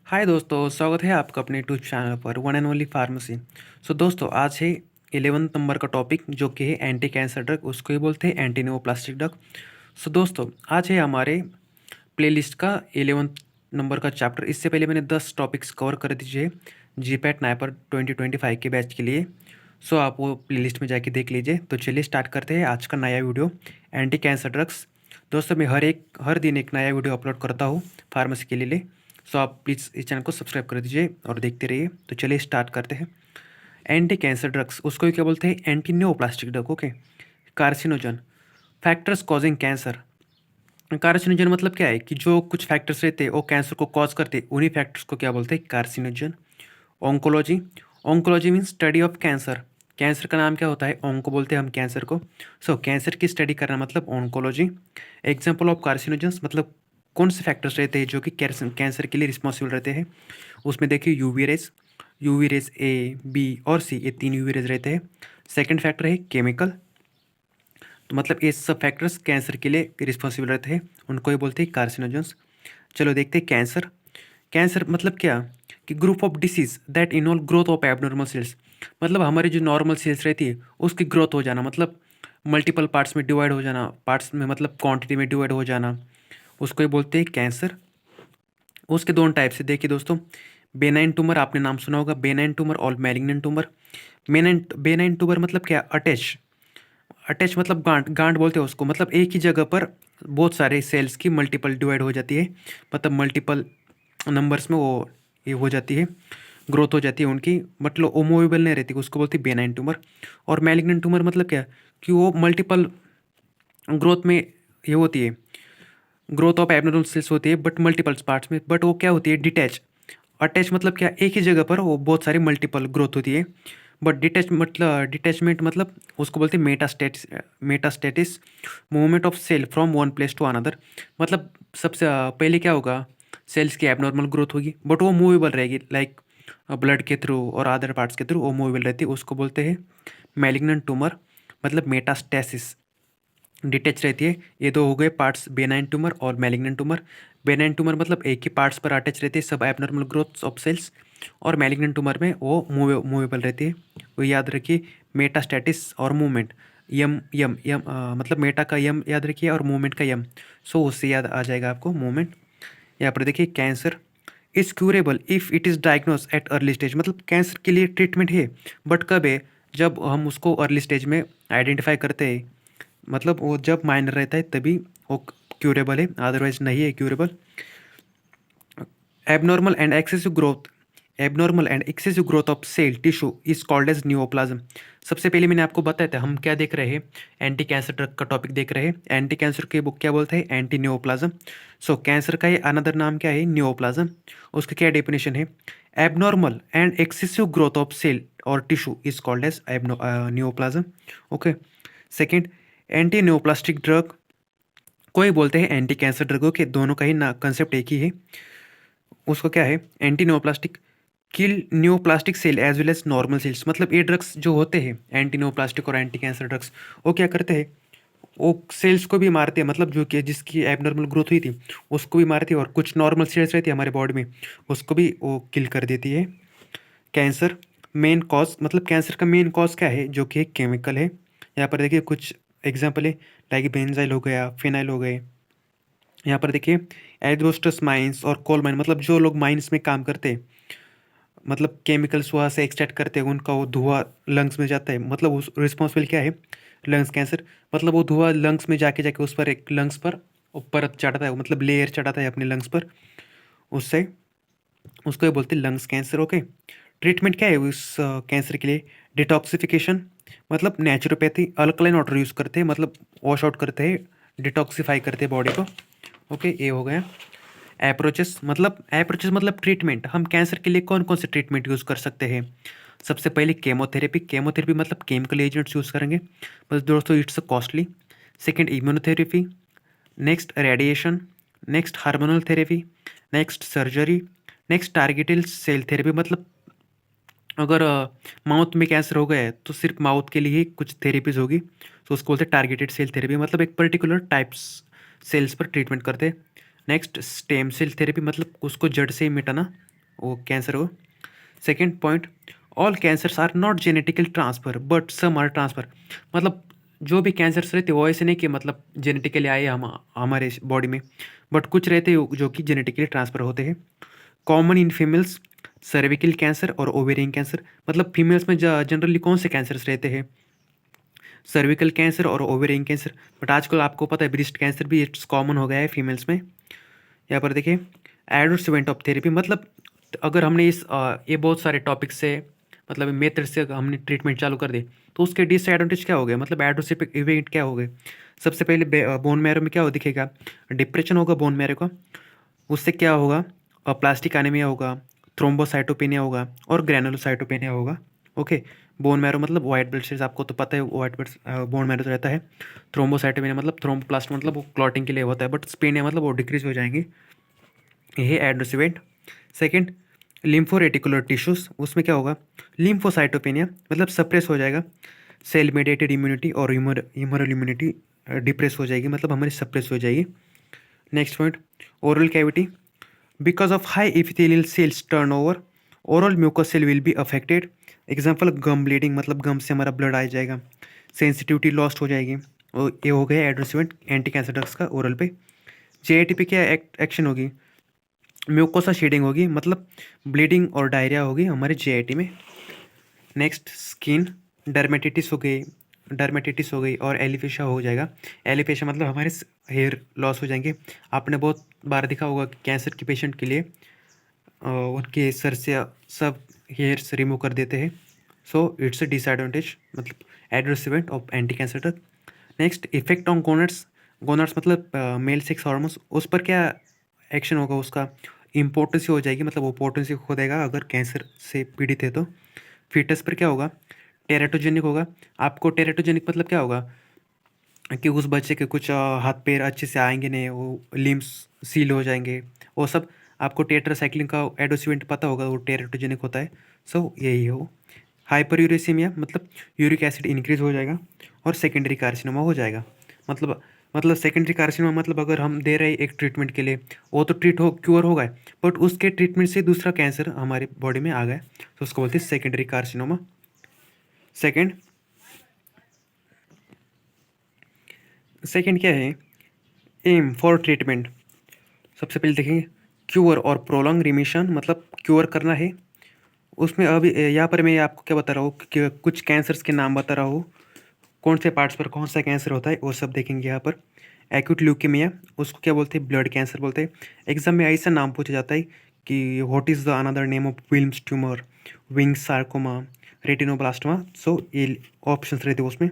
हाय दोस्तों, स्वागत है आपका अपने यूट्यूब चैनल पर वन एंड ओनली फार्मेसी। सो दोस्तों, आज है 11 नंबर का टॉपिक जो कि है एंटी कैंसर ड्रग, उसको ही बोलते हैं एंटी न्यूरोप्लास्टिक ड्रग। सो दोस्तों, आज है हमारे प्लेलिस्ट का 11 नंबर का चैप्टर। इससे पहले मैंने 10 टॉपिक्स कवर कर दीजिए जीपैट नाइपर 2025 के बैच के लिए। सो आप वो प्लेलिस्ट में जाके देख लीजिए। तो चलिए स्टार्ट करते हैं आज का नया वीडियो, एंटी कैंसर ड्रग्स। दोस्तों, मैं हर दिन एक नया वीडियो अपलोड करता हूँ फार्मेसी के लिए। सो आप प्लीज़ इस चैनल को सब्सक्राइब कर दीजिए और देखते रहिए। तो चलिए स्टार्ट करते हैं। एंटी कैंसर ड्रग्स, उसको ही क्या बोलते हैं? Anti neuroplastic drug. Okay. Carcinogen, factors causing cancer. Carcinogen मतलब क्या है कि जो कुछ फैक्टर्स रहते हैं वो कैंसर को कॉज करते हैं, उन्हीं फैक्टर्स को क्या बोलते हैं? Carcinogen. Oncology, oncology means study of cancer. Cancer का नाम क्या होता है? ओंको बोलते हैं हम कैंसर को। सो कैंसर की स्टडी करना मतलब ओंकोलॉजी। एग्जाम्पल ऑफ कार्सिनोजन्स मतलब कौन से फैक्टर्स रहते हैं जो कि कैंसर के लिए रिस्पॉन्सिबल रहते हैं? उसमें देखिए यूवी रेज ए, बी और सी, ये 3 यूवी रेज रहते हैं। सेकेंड फैक्टर है केमिकल। तो मतलब ये सब फैक्टर्स कैंसर के लिए रिस्पॉन्सिबल रहते हैं, उनको ही बोलते हैं कार्सिनोजेंस। चलो देखते हैं कैंसर। कैंसर मतलब क्या? कि group of disease that involve growth of abnormal cells. मतलब हमारी जो नॉर्मल सेल्स रहती है उसकी ग्रोथ हो जाना, मतलब मल्टीपल पार्ट्स में डिवाइड हो जाना, पार्ट्स में मतलब क्वांटिटी में डिवाइड हो जाना, उसको ही बोलते हैं कैंसर। उसके दोनों टाइप से देखिए दोस्तों, बेनाइन ट्यूमर, आपने नाम सुना होगा, बेनाइन ट्यूमर और मैलिग्नेंट ट्यूमर। बेनाइन ट्यूमर मतलब क्या? अटैच। अटैच मतलब गांठ, गांठ बोलते हैं उसको, मतलब एक ही जगह पर बहुत सारे सेल्स की मल्टीपल डिवाइड हो जाती है, मतलब मल्टीपल नंबर्स में वो ये हो जाती है, ग्रोथ हो जाती है उनकी, मतलब वो मूवेबल नहीं रहती, उसको बोलती है बेनाइन ट्यूमर। और मैलिग्नेंट ट्यूमर मतलब क्या? कि वो मल्टीपल ग्रोथ में ये होती है, ग्रोथ ऑफ एबनॉर्मल सेल्स होती है बट मल्टीपल पार्ट्स में, बट वो क्या होती है? डिटैच। अटैच मतलब क्या? एक ही जगह पर वो बहुत सारी मल्टीपल ग्रोथ होती है। बट डिटैचमेंट मतलब उसको बोलते हैं metastasis, movement of cell from one place to another. मतलब सबसे पहले क्या होगा? सेल्स की एबनॉर्मल ग्रोथ होगी बट वो मूवेबल रहेगी, लाइक ब्लड के थ्रू और अदर पार्ट्स के थ्रू वो मूवेबल रहती है, उसको बोलते हैं मैलिग्नेंट ट्यूमर, मतलब मेटास्टेसिस। डिटेच रहती है। ये दो हो गए पार्ट्स, बेनाइन ट्यूमर और मैलिग्नेंट ट्यूमर। बेनाइन ट्यूमर मतलब एक ही पार्ट्स पर अटैच रहती है सब एबनॉर्मल ग्रोथ ऑफ सेल्स, और मैलिग्नेंट ट्यूमर में वो मूवेबल रहती है। वो याद रखिए, मेटास्टैटिस और मूवमेंट, यम यम यम मतलब मेटा का यम याद रखिए और मूवमेंट का यम। सो उससे याद आ जाएगा आपको मूवमेंट। यहाँ पर देखिए cancer is curable if it is diagnose at early stage. मतलब कैंसर के लिए ट्रीटमेंट है, बट कब है? जब हम उसको अर्ली स्टेज में आइडेंटिफाई करते हैं, मतलब वो जब माइनर रहता है तभी वो क्यूरेबल है, अदरवाइज नहीं है curable. Abnormal and excessive growth, abnormal and excessive growth of cell tissue is called as neoplasm. सबसे पहले मैंने आपको बताया था हम क्या देख रहे हैं, एंटी कैंसर ड्रग का टॉपिक देख रहे हैं। एंटी कैंसर के बुक क्या बोलते हैं? एंटी न्यूओप्लाज्म। सो कैंसर का ये अनदर नाम क्या है? न्यूओप्लाज्म। उसका क्या डेफिनेशन है? Abnormal and excessive growth of cell और tissue is called as neoplasm. Okay. Second, anti neoplastic drug को ही बोलते हैं एंटी कैंसर ड्रगों के, दोनों का ही ना कंसेप्ट एक ही है। उसको क्या है? Anti neoplastic kill neoplastic cell as well as normal cells. मतलब ये ड्रग्स जो होते हैं एंटी न्यूओप्लास्टिक और एंटी कैंसर ड्रग्स, वो क्या करते हैं? वो सेल्स को भी मारते हैं, मतलब जो कि जिसकी एबनॉर्मल ग्रोथ हुई थी उसको भी मारती है, और कुछ नॉर्मल सेल्स रहती है हमारे बॉडी में उसको भी वो किल कर देती है। कैंसर मेन कॉज, मतलब कैंसर का मेन कॉज क्या है? जो कि एक केमिकल है। यहाँ पर देखिए कुछ एग्जाम्पल है, लाइक बेंजाइल हो गया, फिनाइल हो गए। यहाँ पर देखिए एग्रोस्टस माइंस और कोल माइन, मतलब जो लोग माइंस में काम करते हैं, मतलब केमिकल्स वहाँ से एक्सट्रैक्ट करते हैं, उनका वो धुआं लंग्स में जाता है, मतलब उस रिस्पॉन्सिबल क्या है? Lungs cancer. मतलब वो धुआं लंग्स में जाके जाके उस पर एक लंग्स पर वो परत चढ़ाता है, मतलब लेयर चढ़ाता है अपने लंग्स पर, उससे उसको ये बोलते हैं लंग्स कैंसर। ओके। ट्रीटमेंट क्या है उस कैंसर के लिए? डिटॉक्सिफिकेशन, मतलब नेचुरोपैथी, अल्कलाइन वाटर यूज़ करते हैं, मतलब वॉश आउट करते हैं, डिटॉक्सिफाई करते हैं बॉडी को। ओके, ये हो गया। अप्रोचेस मतलब ट्रीटमेंट, हम कैंसर के लिए कौन कौन से ट्रीटमेंट यूज़ कर सकते हैं? सबसे पहले केमोथेरेपी। केमोथेरेपी मतलब केमिकल एजेंट्स यूज़ करेंगे, बस दोस्तों it's costly. Second immunotherapy, next radiation, next hormonal therapy, next surgery, next targeted cell therapy. मतलब अगर माउथ में कैंसर हो गया है तो सिर्फ माउथ के लिए ही कुछ थेरेपीज होगी, तो उसको बोलते हैं टारगेटेड सेल थेरेपी, मतलब एक पर्टिकुलर टाइप्स सेल्स पर ट्रीटमेंट करते हैं। नेक्स्ट स्टेम सेल थेरेपी, मतलब उसको जड़ से ही मिटाना, वो कैंसर हो। Second point, all cancers are not genetical transfer but some are transfer. मतलब जो भी कैंसर्स रहते वो ऐसे नहीं कि मतलब जेनेटिकली आए हमारे बॉडी में, बट कुछ रहते हैं जो कि जेनेटिकली ट्रांसफर होते हैं। Common in females cervical cancer और ओवेरियन कैंसर। मतलब फीमेल्स में जनरली कौन से कैंसर्स रहते हैं? सर्विकल कैंसर और ओवेरियन कैंसर। बट आजकल आपको पता है ब्रेस्ट कैंसर भी इट्स कॉमन हो गया है फीमेल्स में। यहाँ पर देखिए एडवर्स ऑफ थेरेपी। मतलब अगर हमने ये बहुत सारे टॉपिक से मतलब मेथड से हमने ट्रीटमेंट चालू कर दी तो उसके डिसएडवांटेज क्या हो गए, मतलब एडवर्स इवेंट क्या हो गए? सबसे पहले बोन मैरो में क्या हो दिखेगा? डिप्रेशन होगा बोन मैरो का। उससे क्या होगा? प्लास्टिक एनीमिया होगा, थ्रोम्बोसाइटोपेनिया होगा और ग्रैनुलोसाइटोपेनिया होगा। ओके। बोन मैरो मतलब वाइट ब्लड सेल्स, आपको तो पता है वाइट ब्लड बोन मैरो रहता है। थ्रोम्बोसाइटोपेनिया मतलब थ्रोम्बोप्लास्ट मतलब वो क्लॉटिंग के लिए होता है, बट स्पेनिया मतलब वो डिक्रीज हो जाएंगे। ये adverse event. Second, lymphoreticular tissues, उसमें क्या होगा? लिम्फोसाइटोपेनिया मतलब सप्रेस हो जाएगा। सेल मेडिएटेड इम्यूनिटी और ह्यूमरल इम्यूनिटी डिप्रेस हो जाएगी, मतलब हमारी सप्रेस हो जाएगी। Next point, oral cavity, because of high epithelial cells turnover oral mucous cell will be affected. Example gum bleeding, मतलब गम से हमारा ब्लड आ जाएगा, सेंसिटिविटी लॉस्ट हो जाएगी। और ये हो गया adverse event anti cancer drugs का ओरल पे। जेआईटी पे क्या एक्शन होगी? म्यूकोसा शेडिंग होगी, मतलब ब्लीडिंग और डायरिया होगी हमारे जेआईटी में। नेक्स्ट स्किन, डर्मेटिटिस हो गई और एलिफेशिया हो जाएगा। एलिफेशिया मतलब हमारे हेयर लॉस हो जाएंगे। आपने बहुत बार देखा होगा कि कैंसर के पेशेंट के लिए उनके सर से सब हेयर्स रिमूव कर देते हैं। सो इट्स अ डिसएडवांटेज, मतलब adverse event of anti cancer drug. Next effect on gonads. Gonads मतलब मेल सेक्स हार्मोन्स, उस पर क्या एक्शन होगा उसका? इम्पोर्टेंसी हो जाएगी, मतलब वो पोटेंसी खो देगा अगर कैंसर से पीड़ित है तो। फीटस पर क्या होगा? टेरेटोजेनिक होगा। आपको टेरेटोजेनिक मतलब क्या होगा? कि उस बच्चे के कुछ हाथ पैर अच्छे से आएंगे नहीं, वो लिम्स सील हो जाएंगे, वो सब। आपको टेट्रासाइक्लिन का एडोसिवेंट पता होगा, वो टेरेटोजेनिक होता है। सो यही हो। हाइपर यूरेसीमिया मतलब यूरिक एसिड इंक्रीज हो जाएगा और सेकेंडरी कार्सिनोमा हो जाएगा। मतलब सेकेंडरी कार्सिनोमा मतलब अगर हम दे रहे हैं एक ट्रीटमेंट के लिए, वो तो क्योर होगा, बट उसके ट्रीटमेंट से दूसरा कैंसर हमारी बॉडी में आ गया, तो उसको बोलते हैं सेकेंडरी कार्सिनोमा। सेकेंड सेकेंड क्या है? Aim for treatment. सबसे पहले देखेंगे क्योर और प्रोलॉन्ग रिमिशन, मतलब क्योर करना है। उसमें अभी यहाँ पर मैं आपको क्या बता रहा हूँ कि कुछ कैंसर्स के नाम बता रहा हूँ, कौन से पार्ट्स पर कौन सा कैंसर होता है वो सब देखेंगे यहाँ पर। एक्यूट ल्यूकेमिया, उसको क्या बोलते हैं? ब्लड कैंसर बोलते हैं। एग्जाम में ऐसा नाम पूछा जाता है कि what is the another name of Wilms tumour, Ewing's sarcoma, retinoblastoma. So ये ऑप्शंस रहते हैं उसमें।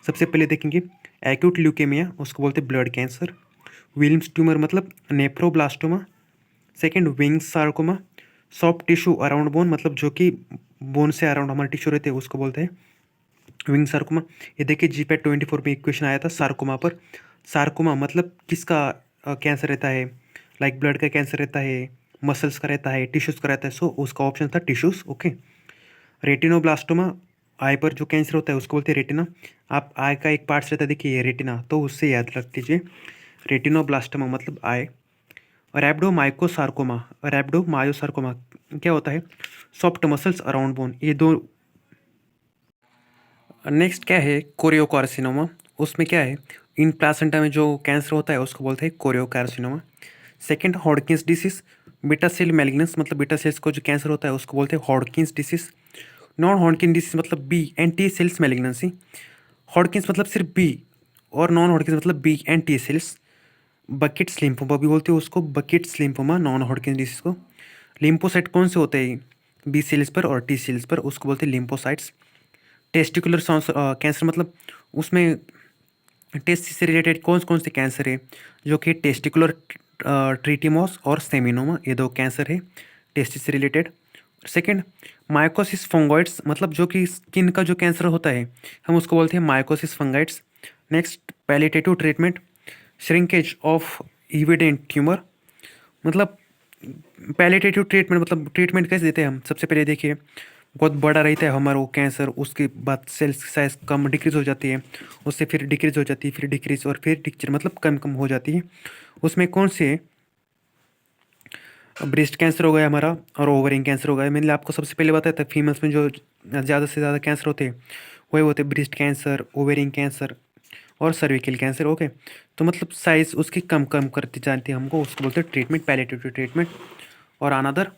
सबसे पहले देखेंगे एक्यूट ल्यूकेमिया, उसको बोलते हैं ब्लड कैंसर। विल्म्स ट्यूमर मतलब nephroblastoma. Second wings sarcoma, soft tissue around bone, मतलब जो कि बोन से अराउंड हमारे टिश्यू रहते हैं उसको बोलते हैं विंग सार्कोमा। ये देखिए जीपैट 24 में एक क्वेश्चन आया था सार्कोमा पर। सार्कोमा मतलब किसका कैंसर रहता है? लाइक ब्लड का कैंसर रहता है, मसल्स का रहता है, टिश्यूज़ का रहता है। सो उसका ऑप्शन था टिश्यूज़। ओके। रेटिनोब्लास्टोमा, आई पर जो कैंसर होता है उसको बोलते हैं रेटिना। आप आई का एक पार्ट्स रहता है देखिए ये रेटिना, तो उससे याद रख लीजिए रेटिनोब्लास्टोमा मतलब आई। रैप्डोमाइकोसार्कोमा, रैप्डोमायोसार्कोमा क्या होता है? सॉफ्ट मसल्स अराउंड बोन, ये दो। नेक्स्ट क्या है? कोरियोकार्सिनोमा। उसमें क्या है? इन प्लासेंटा में जो कैंसर होता है उसको बोलते हैं choriocarcinoma. Second Hodgkin's disease, beta cell malignance, मतलब बीटा सेल्स को जो कैंसर होता है उसको बोलते हैं Hodgkin's disease. Non Hodgkin disease मतलब B and T cells malignancy. Hodgkin's मतलब सिर्फ बी, और नॉन हॉडकिंस मतलब B and T cells. Burkitt's lymphoma भी बोलते हैं उसको, Burkitt's lymphoma non Hodgkin disease को। लिम्फोसाइट कौन से होते हैं? बी सेल्स पर और टी सेल्स पर, उसको बोलते हैं लिम्फोसाइट्स। टेस्टिकुलर कैंसर मतलब उसमें टेस्ट से रिलेटेड कौन कौन से कैंसर है? जो कि टेस्टिकुलर ट्रीटिमोस और सेमिनोमा, ये दो कैंसर है टेस्टिस से रिलेटेड। सेकेंड माइकोसिस फंगॉइड्स, मतलब जो कि स्किन का जो कैंसर होता है हम उसको बोलते हैं mycosis fungoides. Next palliative treatment, shrinkage of evident tumour, मतलब पैलिएटिव ट्रीटमेंट मतलब ट्रीटमेंट कैसे देते हैं हम? सबसे पहले देखिए बहुत बड़ा रहता है हमारा वो कैंसर, उसके बाद सेल्स साइज कम डिक्रीज हो जाती है, उससे फिर डिक्रीज हो जाती है, फिर डिक्रीज और फिर डिक्रीज मतलब कम कम हो जाती है। उसमें कौन से ब्रेस्ट कैंसर हो गया हमारा और ओवरिंग कैंसर हो गया। मैंने आपको सबसे पहले बताया था फीमेल्स में जो ज़्यादा से ज़्यादा कैंसर होते हैं वही होते हैं ब्रेस्ट कैंसर, ओवरिंग कैंसर और सर्विकल कैंसर। ओके, तो मतलब साइज उसकी कम कम करती जाती है, हमको उसको बोलते हैं ट्रीटमेंट, पैलिएटिव ट्रीटमेंट। और another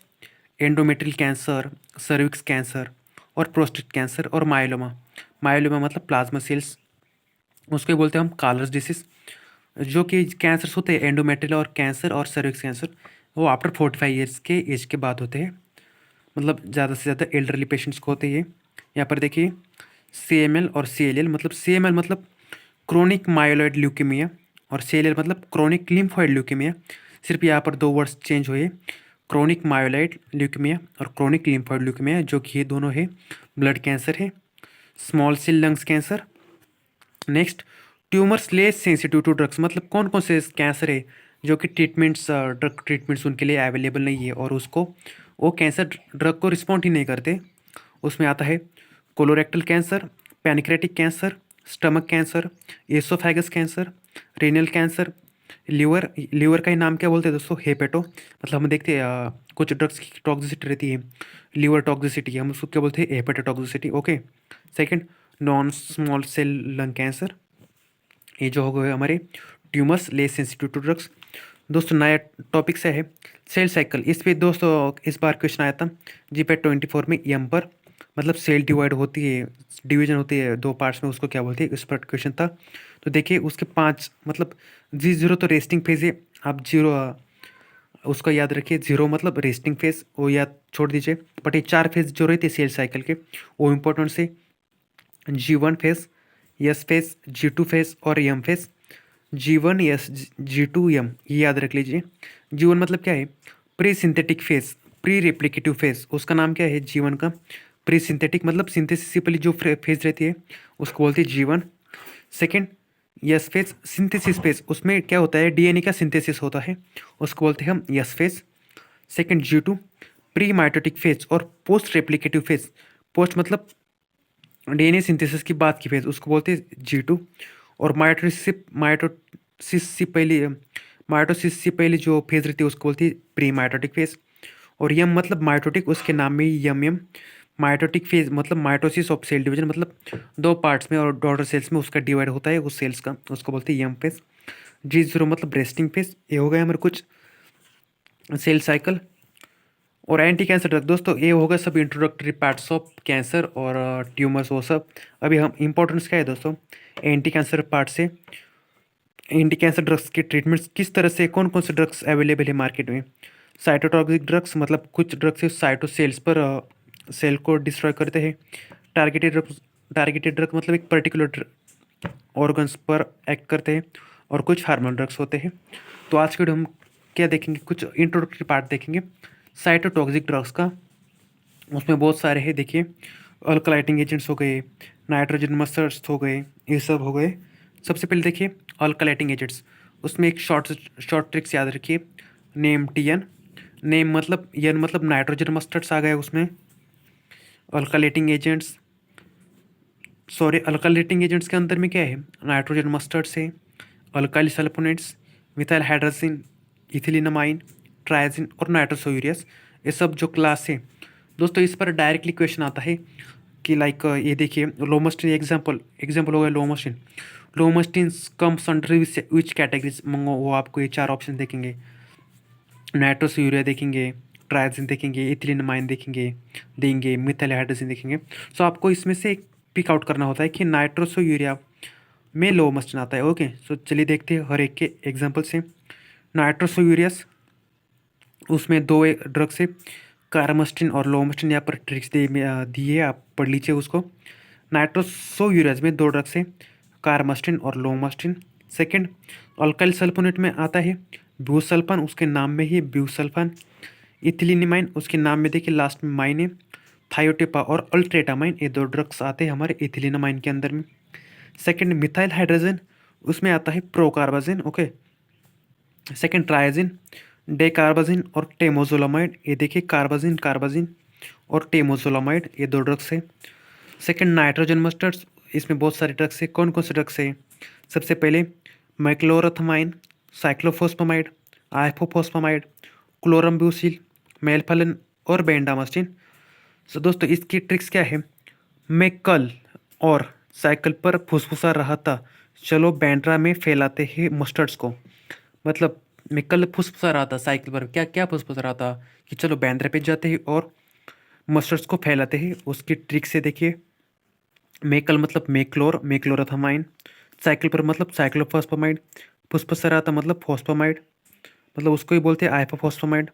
endometrial cancer, cervix cancer और प्रोस्टेट कैंसर और माइलोमा। माइलोमा मतलब प्लाज्मा सेल्स, उसको ही बोलते हैं हम कॉलर्स डिसीज। जो कि कैंसर्स होते हैं एंडोमेट्रियल और कैंसर और सर्विक्स कैंसर, वो आफ्टर 45 ईयर्स के एज के बाद होते हैं। मतलब ज़्यादा से ज़्यादा एल्डरली पेशेंट्स को होते हैं ये। यहाँ पर देखिए CML और CLL, मतलब CML मतलब क्रोनिक माइलोइड ल्यूकेमिया और CLL मतलब क्रोनिक लिम्फोइड ल्यूकेमिया। सिर्फ यहाँ पर दो वर्ड्स चेंज हुए, क्रोनिक माइलोइड ल्यूकेमिया और क्रोनिक लिम्फोइड ल्यूकेमिया, जो कि ये दोनों है ब्लड कैंसर है। Small cell lungs cancer. Next, tumours less sensitive to drugs, मतलब कौन कौन से कैंसर है जो कि ट्रीटमेंट्स, ड्रग ट्रीटमेंट्स उनके लिए अवेलेबल नहीं है और उसको वो कैंसर ड्रग को रिस्पॉन्ड ही नहीं करते। उसमें आता है colorectal cancer, pancreatic cancer, stomach cancer, oesophagus cancer, renal cancer, liver. Liver का ही नाम क्या बोलते हैं दोस्तों, हेपेटो। मतलब हम देखते हैं कुछ ड्रग्स की टॉक्सिसिटी रहती है, लीवर टॉक्सिसिटी, हम उसको क्या बोलते हैं, hepatotoxicity. Okay. Second, non small cell lung cancer. ये जो हो गए हमारे tumours less sensitive to drugs. दोस्तों नया टॉपिक से है सेल साइकिल। इस पे दोस्तों इस बार क्वेश्चन आया था Gpat 24 में एम पर, मतलब सेल डिवाइड होती है, डिवीजन होती है दो पार्ट्स में, उसको क्या बोलते हैं, इस पर क्वेश्चन था। तो देखिए उसके पांच, मतलब G0 तो रेस्टिंग फेज है, आप जीरो उसको याद रखिए, जीरो मतलब रेस्टिंग फेज, वो याद छोड़ दीजिए। बट ये चार फेज जो रहते हैं सेल साइकिल के वो इम्पोर्टेंट से, G1 phase, S phase, G2 phase और M phase. G1 S, G2 M, ये याद रख लीजिए। G1 मतलब क्या है, pre synthetic phase, pre replicative phase, उसका नाम क्या है G1 का। प्री सिंथेटिक मतलब सिंथेसिस से पहले जो फेज रहती है उसको बोलते हैं G1। Second, yes phase, synthesis phase, उसमें क्या होता है, DNA का सिंथेसिस होता है, उसको बोलते हैं हम yes phase. Second G2, pre mitotic phase और पोस्ट रेप्लिकेटिव फेज। पोस्ट मतलब DNA सिंथेसिस की बात की फेज, उसको बोलते हैं G2। और माइटोसिस से पहले जो फेज रहती है उसको बोलती है प्री माइटोटिक फेज। और यम मतलब माइटोटिक, उसके नाम में ही यम। माइटोटिक फेज मतलब माइटोसिस ऑफ सेल डिवीजन, मतलब दो पार्ट्स में और डॉटर सेल्स में उसका डिवाइड होता है उस सेल्स का, उसको बोलते हैं यम फेज। G0 मतलब रेस्टिंग फेज। ये हो गया हमारे कुछ सेल साइकिल। और एंटी कैंसर ड्रग दोस्तों, ये होगा सब इंट्रोडक्टरी पार्ट्स ऑफ कैंसर और ट्यूमर्स वो सब। अभी हम इंपॉर्टेंस क्या है दोस्तों एंटी कैंसर पार्ट से, एंटी कैंसर ड्रग्स के ट्रीटमेंट्स किस तरह से, कौन कौन से ड्रग्स अवेलेबल है मार्केट में। साइटोटॉक्सिक ड्रग्स, मतलब कुछ ड्रग्स साइटो सेल्स पर सेल को डिस्ट्रॉय करते हैं। टारगेटेड ड्रग मतलब एक पर्टिकुलर ऑर्गन्स पर एक्ट करते हैं। और कुछ हार्मोनल ड्रग्स होते हैं। तो आज के वीडियो हम क्या देखेंगे, कुछ इंट्रोडक्टरी पार्ट देखेंगे साइटोटॉक्सिक ड्रग्स का। उसमें बहुत सारे हैं, देखिए अल्कलाइटिंग एजेंट्स हो गए, नाइट्रोजन मस्टर्ड्स हो गए, ये सब हो गए। सबसे पहले देखिए अल्कलाइटिंग एजेंट्स, उसमें एक शॉर्ट ट्रिक्स याद रखिए। नेम TN, नेम मतलब एन मतलब नाइट्रोजन मस्टर्ड्स आ गए उसमें। अल्कलाइटिंग एजेंट्स, सॉरी अल्कलाइटिंग एजेंट्स के अंदर में क्या है, नाइट्रोजन मस्टर्ड्स है, अल्काइल सल्फोनेट्स, मिथाइल हाइड्रोजिन, इथिलीनमाइन, ट्राइजिन और नाइट्रोसोयूरियस, ये सब जो क्लास है दोस्तों। इस पर डायरेक्टली क्वेश्चन आता है कि लाइक ये देखिए लोमस्टिन, एग्जाम्पल हो गया लोमस्टिन। लोमस्टिन कम्स अंडर विच कैटेगरीज, वो आपको ये चार ऑप्शन देखेंगे, नाइट्रोसोयूरिया देखेंगे, ट्राइजिन देखेंगे, इथिलीनमाइन देंगे, मिथाइल हाइड्रोजिन देखेंगे। सो आपको इसमें से एक पिक आउट करना होता है कि नाइट्रोसोयूरिया में लोमस्टिन आता है। ओके, सो चलिए देखते हैं हर एक के एग्जाम्पल से। नाइट्रोसोयूरियस, उसमें दो ड्रग्स है, कार्मस्टिन और लोमस्टिन। यहाँ पर ट्रिक्स दी है, आप पढ़ लीजिए उसको। नाइट्रोसोयूरियाज में दो ड्रग्स है, कार्मस्टिन और लोमस्टिन। सेकंड, अल्काइल सल्फोनेट में आता है ब्यूसल्फान, उसके नाम में ही ब्यूसल्फान। इथिलीनिमाइन, उसके नाम में देखिए लास्ट में माइन है। थायोटेपा और अल्ट्रेटामाइन, ये दो ड्रग्स आते हैं हमारे इथिलीनामाइन के अंदर में। सेकंड, मिथाइल हाइड्रोजन, उसमें आता है प्रोकार्बाजिन। ओके। सेकंड, ट्राइजिन, डेकार्बाजिन और टेमोजोलामाइड, ये देखिए कार्बाजिन और टेमोजोलामाइड, ये दो ड्रग्स है। सेकंड, नाइट्रोजन मस्टर्ड्स, इसमें बहुत सारे ड्रग्स है। कौन कौन से ड्रग्स है, सबसे पहले मैक्लोरथमाइन, साइक्लोफोस्फामाइड, आइफोफोस्फामाइड, क्लोरम्ब्यूसिल, मेल्फलिन और बेंडामास्टिन। सो दोस्तों इसकी ट्रिक्स क्या है? मैं कल और साइकिल पर फुसफुसा रहा था, चलो बैंड्रा में फैलाते हैं मस्टर्ड्स को। मतलब मैं कल फुसफुसा रहा था साइकिल पर, क्या क्या फुसफुसा रहा था कि चलो बैंड्रा पे जाते हैं और मस्टर्ड्स को फैलाते हैं। उसकी ट्रिक से देखिए, मेकल मतलब मेक्लोरथामाइन, साइकिल पर मतलब साइक्लोफॉस्फामाइड, फुसफुसा रहा था मतलब फॉस्फामाइड, मतलब उसको ही बोलते हैं आइफाफॉस्फामाइड।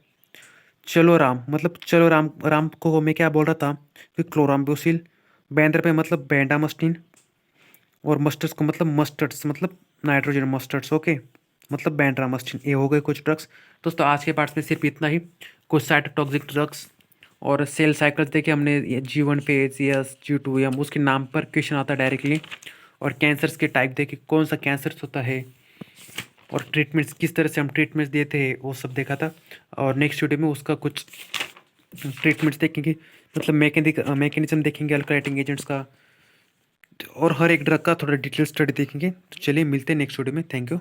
चलो राम मतलब चलो राम, राम को मैं क्या बोल रहा था कि क्लोराम्ब्यूसिल, बैंड्रा पे मतलब बेंडामास्टिन, और मस्टर्ड्स को मतलब मस्टर्ड्स मतलब नाइट्रोजन मस्टर्ड्स, ओके, मतलब बैंड्रामास्टिन। ये हो गए कुछ ड्रग्स। दोस्तों आज के पार्ट में सिर्फ इतना ही। कुछ साइटोटॉक्सिक ड्रग्स और सेल साइकिल्स देखे हमने, G1 फेज या G2 या उसके नाम पर क्वेश्चन आता है डायरेक्टली। और कैंसर्स के टाइप देखे, कौन सा कैंसर होता है और ट्रीटमेंट्स किस तरह से हम ट्रीटमेंट्स देते हैं, वो सब देखा था। और नेक्स्ट वीडियो में उसका कुछ ट्रीटमेंट्स देखेंगे, मतलब मैकेनिज्म देखेंगे अल्कलाइटिंग एजेंट्स का, और हर एक ड्रग का थोड़ा डिटेल स्टडी देखेंगे। तो चलिए मिलते हैं नेक्स्ट वीडियो में। Thank you.